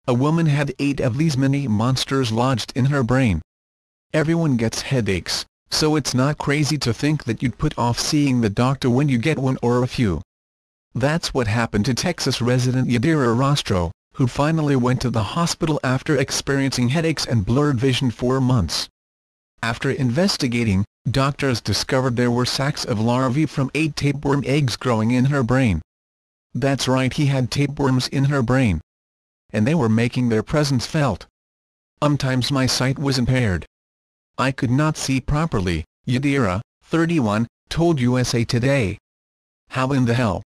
A woman had 8 of these mini monsters lodged in her brain. Everyone gets headaches, so it's not crazy to think that you'd put off seeing the doctor when you get one or a few. That's what happened to Texas resident Yadira Rostro, who finally went to the hospital after experiencing headaches and blurred vision for months. After investigating, doctors discovered there were sacs of larvae from 8 tapeworm eggs growing in her brain. That's right, he had tapeworms in her brain. And they were making their presence felt. Sometimes my sight was impaired. I could not see properly, Yadira, 31, told USA Today. How in the hell?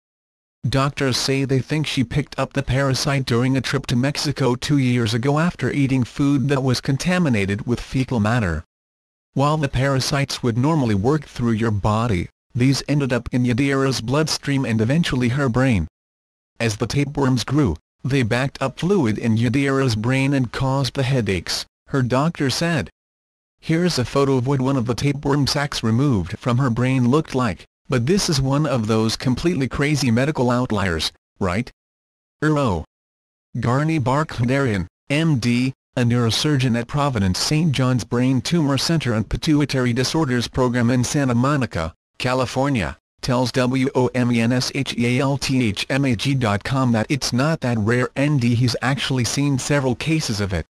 Doctors say they think she picked up the parasite during a trip to Mexico 2 years ago after eating food that was contaminated with fecal matter. While the parasites would normally work through your body, these ended up in Yadira's bloodstream and eventually her brain. As the tapeworms grew, they backed up fluid in Yadira's brain and caused the headaches, her doctor said. Here's a photo of what one of the tapeworm sacs removed from her brain looked like, but this is one of those completely crazy medical outliers, right? Oh. Garni Barkhdarian, M.D., a neurosurgeon at Providence St. John's Brain Tumor Center and Pituitary Disorders Program in Santa Monica, California, tells WOMENSHEALTHMAG.com that it's not that rare and he's actually seen several cases of it.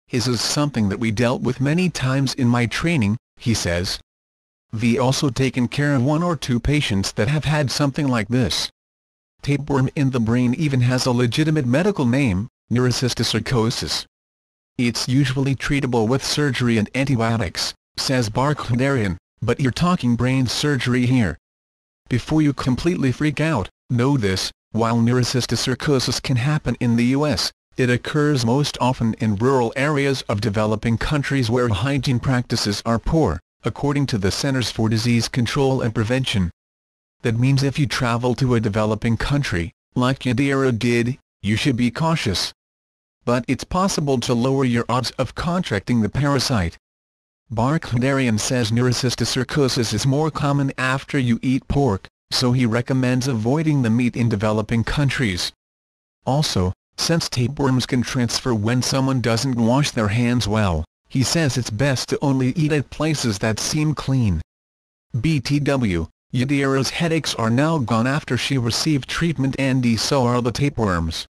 His is something that we dealt with many times in my training, he says. We also taken care of 1 or 2 patients that have had something like this. Tapeworm in the brain even has a legitimate medical name, neurocysticercosis. It's usually treatable with surgery and antibiotics, says Barkhdarian, but you're talking brain surgery here. Before you completely freak out, know this: while neurocysticercosis can happen in the U.S., it occurs most often in rural areas of developing countries where hygiene practices are poor, according to the Centers for Disease Control and Prevention. That means if you travel to a developing country, like Yadira did, you should be cautious. But it's possible to lower your odds of contracting the parasite. Barkhdarian says neurocysticercosis is more common after you eat pork, so he recommends avoiding the meat in developing countries. Also, since tapeworms can transfer when someone doesn't wash their hands well, he says it's best to only eat at places that seem clean. BTW, Yadira's headaches are now gone after she received treatment and so are the tapeworms.